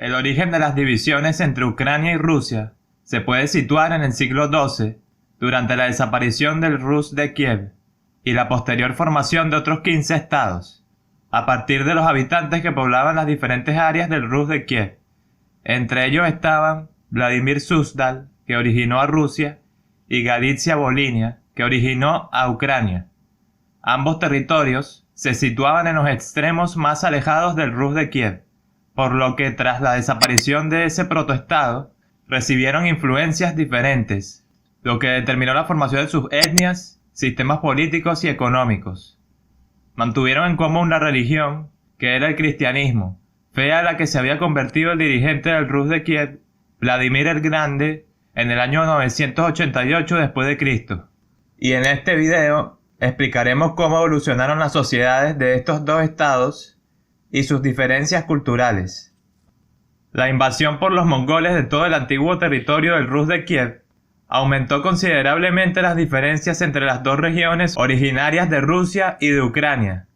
El origen de las divisiones entre Ucrania y Rusia se puede situar en el siglo XII, durante la desaparición del Rus de Kiev y la posterior formación de otros 15 estados, a partir de los habitantes que poblaban las diferentes áreas del Rus de Kiev. Entre ellos estaban Vladimir Suzdal, que originó a Rusia, y Galitzia-Volhynia, que originó a Ucrania. Ambos territorios se situaban en los extremos más alejados del Rus de Kiev, por lo que tras la desaparición de ese protoestado, recibieron influencias diferentes, lo que determinó la formación de sus etnias, sistemas políticos y económicos. Mantuvieron en común la religión, que era el cristianismo, fe a la que se había convertido el dirigente del Rus de Kiev, Vladimir el Grande, en el año 988 después de Cristo. Y en este video explicaremos cómo evolucionaron las sociedades de estos dos estados y sus diferencias culturales. La invasión por los mongoles de todo el antiguo territorio del Rus de Kiev aumentó considerablemente las diferencias entre las dos regiones originarias de Rusia y de Ucrania.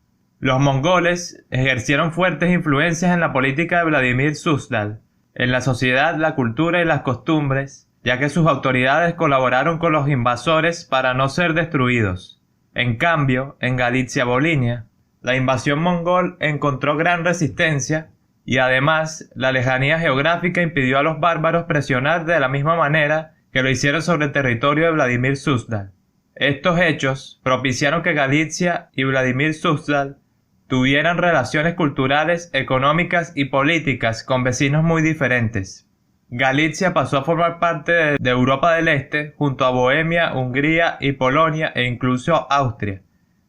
Los mongoles ejercieron fuertes influencias en la política de Vladimir Suzdal, en la sociedad, la cultura y las costumbres, ya que sus autoridades colaboraron con los invasores para no ser destruidos. En cambio, en Galitzia-Volhynia, la invasión mongol encontró gran resistencia y además la lejanía geográfica impidió a los bárbaros presionar de la misma manera que lo hicieron sobre el territorio de Vladimir Suzdal. Estos hechos propiciaron que Galitzia y Vladimir Suzdal tuvieran relaciones culturales, económicas y políticas con vecinos muy diferentes. Galitzia pasó a formar parte de Europa del Este junto a Bohemia, Hungría y Polonia e incluso Austria,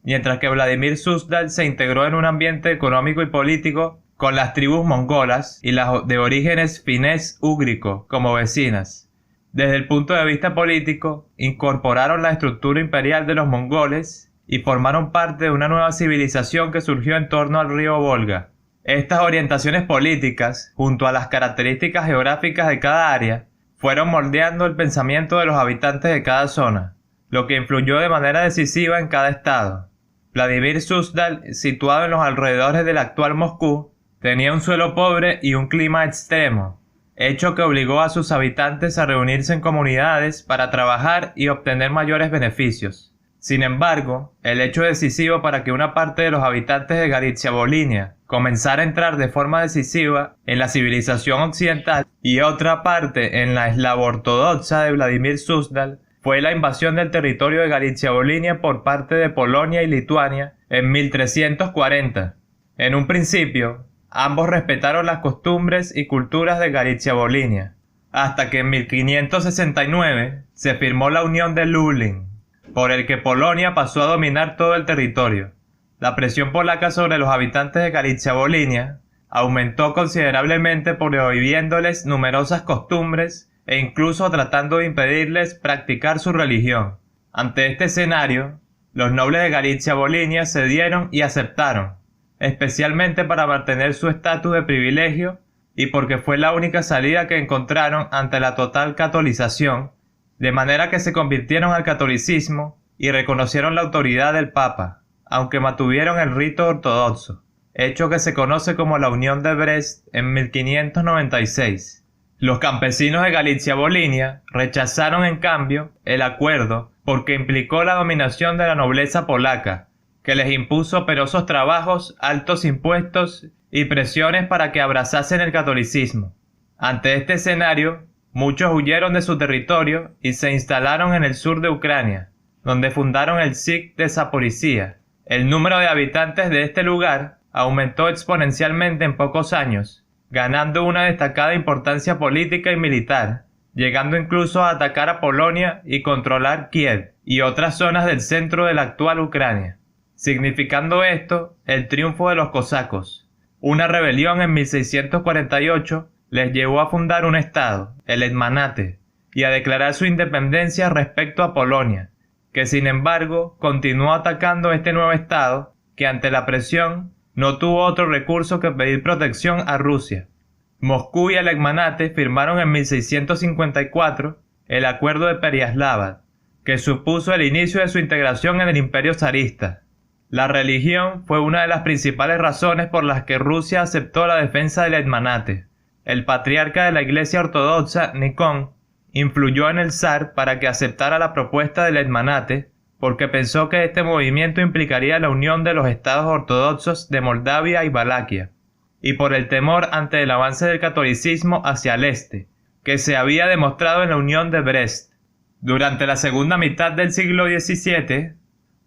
mientras que Vladimir Suzdal se integró en un ambiente económico y político con las tribus mongolas y las de orígenes finés-úgrico como vecinas. Desde el punto de vista político, incorporaron la estructura imperial de los mongoles y formaron parte de una nueva civilización que surgió en torno al río Volga. Estas orientaciones políticas, junto a las características geográficas de cada área, fueron moldeando el pensamiento de los habitantes de cada zona, lo que influyó de manera decisiva en cada estado. Vladimir Suzdal, situado en los alrededores del actual Moscú, tenía un suelo pobre y un clima extremo, hecho que obligó a sus habitantes a reunirse en comunidades para trabajar y obtener mayores beneficios. Sin embargo, el hecho decisivo para que una parte de los habitantes de Galitzia-Volhynia comenzara a entrar de forma decisiva en la civilización occidental y otra parte en la eslavo-ortodoxa de Vladimir Suzdal fue la invasión del territorio de Galitzia-Volhynia por parte de Polonia y Lituania en 1340. En un principio, ambos respetaron las costumbres y culturas de Galitzia-Volhynia, hasta que en 1569 se firmó la Unión de Lublin, por el que Polonia pasó a dominar todo el territorio. La presión polaca sobre los habitantes de Galitzia-Volhynia aumentó considerablemente prohibiéndoles numerosas costumbres e incluso tratando de impedirles practicar su religión. Ante este escenario, los nobles de Galitzia-Volhynia cedieron y aceptaron, especialmente para mantener su estatus de privilegio y porque fue la única salida que encontraron ante la total catolización, de manera que se convirtieron al catolicismo y reconocieron la autoridad del Papa, aunque mantuvieron el rito ortodoxo, hecho que se conoce como la Unión de Brest en 1596. Los campesinos de Galitzia-Volhynia rechazaron en cambio el acuerdo porque implicó la dominación de la nobleza polaca, que les impuso operosos trabajos, altos impuestos y presiones para que abrazasen el catolicismo. Ante este escenario, muchos huyeron de su territorio y se instalaron en el sur de Ucrania, donde fundaron el SIG de Zaporizhia. El número de habitantes de este lugar aumentó exponencialmente en pocos años, ganando una destacada importancia política y militar, llegando incluso a atacar a Polonia y controlar Kiev y otras zonas del centro de la actual Ucrania, significando esto el triunfo de los cosacos. Una rebelión en 1648 les llevó a fundar un estado, el Hetmanate, y a declarar su independencia respecto a Polonia, que sin embargo continuó atacando este nuevo estado, que ante la presión no tuvo otro recurso que pedir protección a Rusia. Moscú y el Hetmanate firmaron en 1654 el Acuerdo de Pereyaslav, que supuso el inicio de su integración en el Imperio zarista. La religión fue una de las principales razones por las que Rusia aceptó la defensa del Hetmanate. el patriarca de la Iglesia Ortodoxa, Nikon, influyó en el zar para que aceptara la propuesta del Hetmanate, porque pensó que este movimiento implicaría la unión de los estados ortodoxos de Moldavia y Valaquia, y por el temor ante el avance del catolicismo hacia el este, que se había demostrado en la unión de Brest. Durante la segunda mitad del siglo XVII,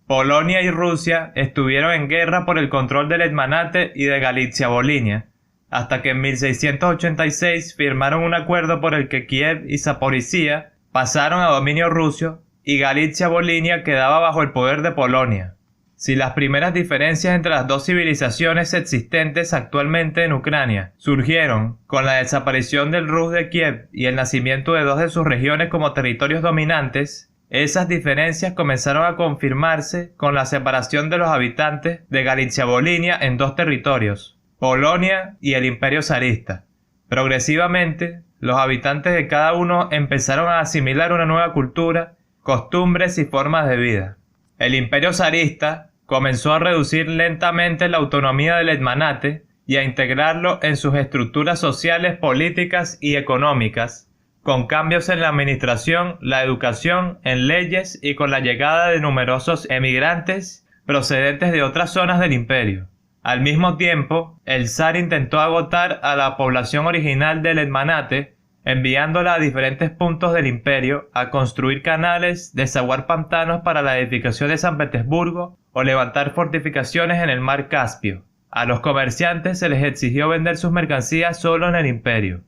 Polonia y Rusia estuvieron en guerra por el control del Hetmanate y de Galitzia-Volhynia, hasta que en 1686 firmaron un acuerdo por el que Kiev y Zaporizhia pasaron a dominio ruso y Galitzia-Volhynia quedaba bajo el poder de Polonia. Si las primeras diferencias entre las dos civilizaciones existentes actualmente en Ucrania surgieron con la desaparición del Rus de Kiev y el nacimiento de dos de sus regiones como territorios dominantes, esas diferencias comenzaron a confirmarse con la separación de los habitantes de Galitzia-Volhynia en dos territorios, Polonia y el Imperio zarista. Progresivamente, los habitantes de cada uno empezaron a asimilar una nueva cultura, costumbres y formas de vida. El Imperio zarista comenzó a reducir lentamente la autonomía del Hetmanate y a integrarlo en sus estructuras sociales, políticas y económicas, con cambios en la administración, la educación, en leyes y con la llegada de numerosos emigrantes procedentes de otras zonas del imperio. Al mismo tiempo, el zar intentó agotar a la población original del Hetmanate, enviándola a diferentes puntos del imperio a construir canales, desaguar pantanos para la edificación de San Petersburgo o levantar fortificaciones en el mar Caspio. A los comerciantes se les exigió vender sus mercancías solo en el imperio.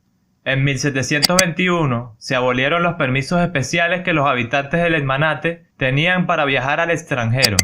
En 1721 se abolieron los permisos especiales que los habitantes del Hetmanate tenían para viajar al extranjero.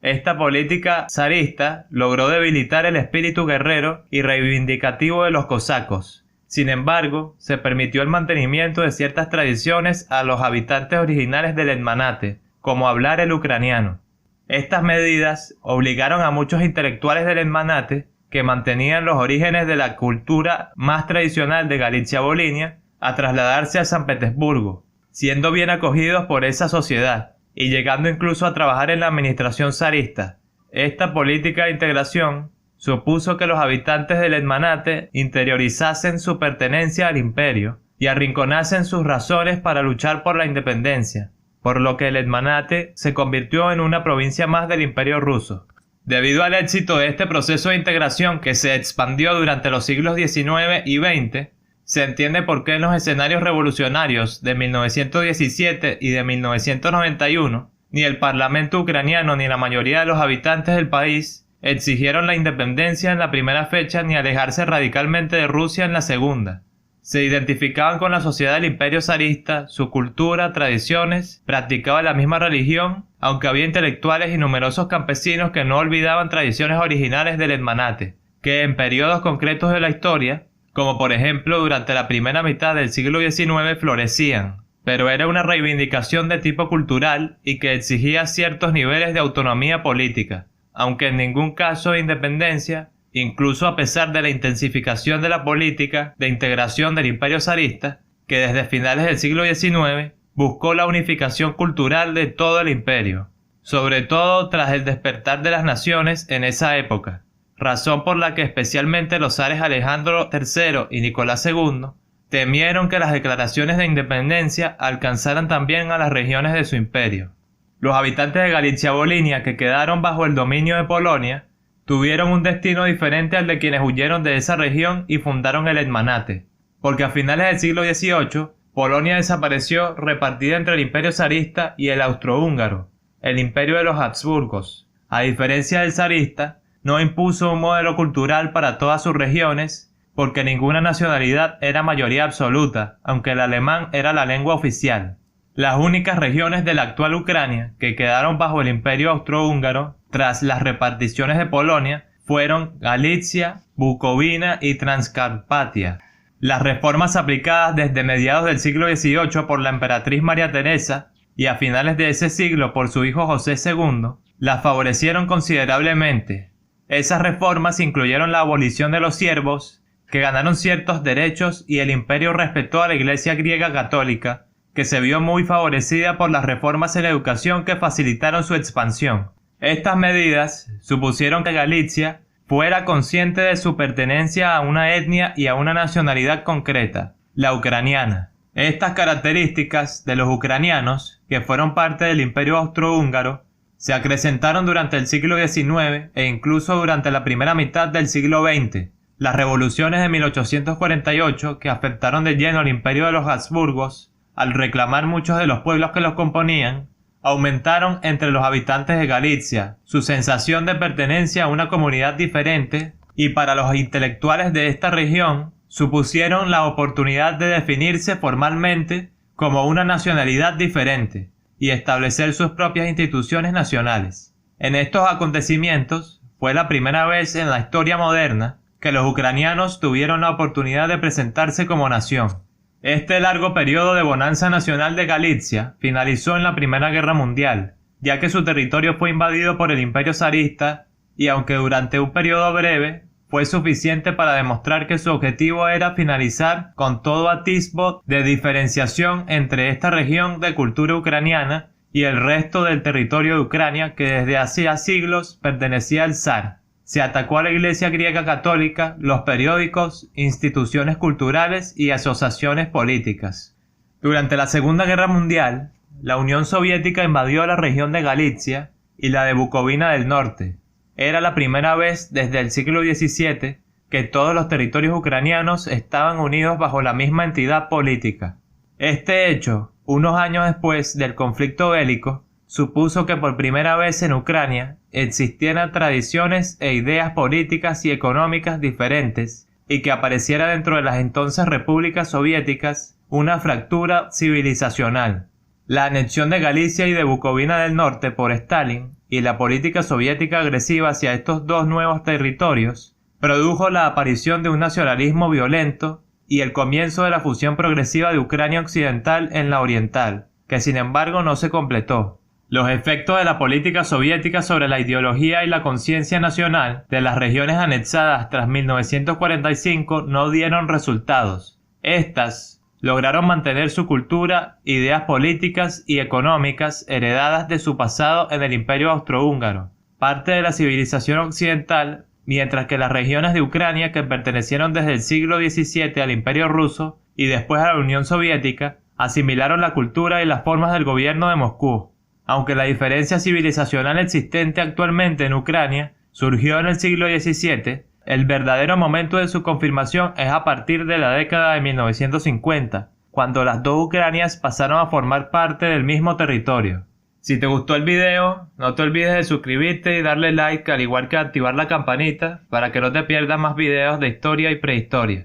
Esta política zarista logró debilitar el espíritu guerrero y reivindicativo de los cosacos. Sin embargo, se permitió el mantenimiento de ciertas tradiciones a los habitantes originales del Hetmanate, como hablar el ucraniano. Estas medidas obligaron a muchos intelectuales del Hetmanate, que mantenían los orígenes de la cultura más tradicional de Galitzia-Volhynia, a trasladarse a San Petersburgo, siendo bien acogidos por esa sociedad, y llegando incluso a trabajar en la administración zarista. Esta política de integración supuso que los habitantes del Hetmanate interiorizasen su pertenencia al imperio y arrinconasen sus razones para luchar por la independencia, por lo que el Hetmanate se convirtió en una provincia más del imperio ruso. Debido al éxito de este proceso de integración que se expandió durante los siglos XIX y XX, se entiende por qué en los escenarios revolucionarios de 1917 y de 1991, ni el parlamento ucraniano ni la mayoría de los habitantes del país exigieron la independencia en la primera fecha ni alejarse radicalmente de Rusia en la segunda. Se identificaban con la sociedad del imperio zarista, su cultura, tradiciones, practicaban la misma religión, aunque había intelectuales y numerosos campesinos que no olvidaban tradiciones originales del Hetmanate, que en periodos concretos de la historia, como por ejemplo durante la primera mitad del siglo XIX, florecían, pero era una reivindicación de tipo cultural y que exigía ciertos niveles de autonomía política, aunque en ningún caso de independencia, incluso a pesar de la intensificación de la política de integración del imperio zarista, que desde finales del siglo XIX buscó la unificación cultural de todo el imperio, sobre todo tras el despertar de las naciones en esa época, razón por la que especialmente los zares Alejandro III y Nicolás II temieron que las declaraciones de independencia alcanzaran también a las regiones de su imperio. Los habitantes de Galitzia-Volhynia que quedaron bajo el dominio de Polonia tuvieron un destino diferente al de quienes huyeron de esa región y fundaron el Hetmanate, porque a finales del siglo XVIII Polonia desapareció repartida entre el imperio zarista y el austrohúngaro, el imperio de los Habsburgos. A diferencia del zarista, no impuso un modelo cultural para todas sus regiones, porque ninguna nacionalidad era mayoría absoluta, aunque el alemán era la lengua oficial. Las únicas regiones de la actual Ucrania que quedaron bajo el imperio austrohúngaro tras las reparticiones de Polonia fueron Galitzia, Bucovina y Transcarpatia. Las reformas aplicadas desde mediados del siglo XVIII por la emperatriz María Teresa y a finales de ese siglo por su hijo José II las favorecieron considerablemente. Esas reformas incluyeron la abolición de los siervos, que ganaron ciertos derechos, y el imperio respetó a la Iglesia griega católica, que se vio muy favorecida por las reformas en la educación que facilitaron su expansión. Estas medidas supusieron que Galitzia fuera consciente de su pertenencia a una etnia y a una nacionalidad concreta, la ucraniana. Estas características de los ucranianos, que fueron parte del Imperio Austrohúngaro, se acrecentaron durante el siglo XIX e incluso durante la primera mitad del siglo XX. Las revoluciones de 1848, que afectaron de lleno al Imperio de los Habsburgos, al reclamar muchos de los pueblos que los componían, aumentaron entre los habitantes de Galitzia su sensación de pertenencia a una comunidad diferente y para los intelectuales de esta región supusieron la oportunidad de definirse formalmente como una nacionalidad diferente y establecer sus propias instituciones nacionales. En estos acontecimientos fue la primera vez en la historia moderna que los ucranianos tuvieron la oportunidad de presentarse como nación. Este largo periodo de bonanza nacional de Galitzia finalizó en la Primera Guerra Mundial, ya que su territorio fue invadido por el Imperio zarista y aunque durante un periodo breve fue suficiente para demostrar que su objetivo era finalizar con todo atisbo de diferenciación entre esta región de cultura ucraniana y el resto del territorio de Ucrania que desde hacía siglos pertenecía al zar. Se atacó a la Iglesia griega católica, los periódicos, instituciones culturales y asociaciones políticas. Durante la Segunda Guerra Mundial, la Unión Soviética invadió la región de Galitzia y la de Bucovina del Norte. Era la primera vez desde el siglo XVII que todos los territorios ucranianos estaban unidos bajo la misma entidad política. Este hecho, unos años después del conflicto bélico, supuso que por primera vez en Ucrania existieran tradiciones e ideas políticas y económicas diferentes y que apareciera dentro de las entonces repúblicas soviéticas una fractura civilizacional. La anexión de Galicia y de Bucovina del Norte por Stalin y la política soviética agresiva hacia estos dos nuevos territorios produjo la aparición de un nacionalismo violento y el comienzo de la fusión progresiva de Ucrania occidental en la oriental, que sin embargo no se completó. Los efectos de la política soviética sobre la ideología y la conciencia nacional de las regiones anexadas tras 1945 no dieron resultados. Estas lograron mantener su cultura, ideas políticas y económicas heredadas de su pasado en el Imperio Austrohúngaro, parte de la civilización occidental, mientras que las regiones de Ucrania que pertenecieron desde el siglo XVII al Imperio ruso y después a la Unión Soviética asimilaron la cultura y las formas del gobierno de Moscú. Aunque la diferencia civilizacional existente actualmente en Ucrania surgió en el siglo XVII, el verdadero momento de su confirmación es a partir de la década de 1950, cuando las dos Ucranias pasaron a formar parte del mismo territorio. Si te gustó el video, no te olvides de suscribirte y darle like, al igual que activar la campanita para que no te pierdas más videos de historia y prehistoria.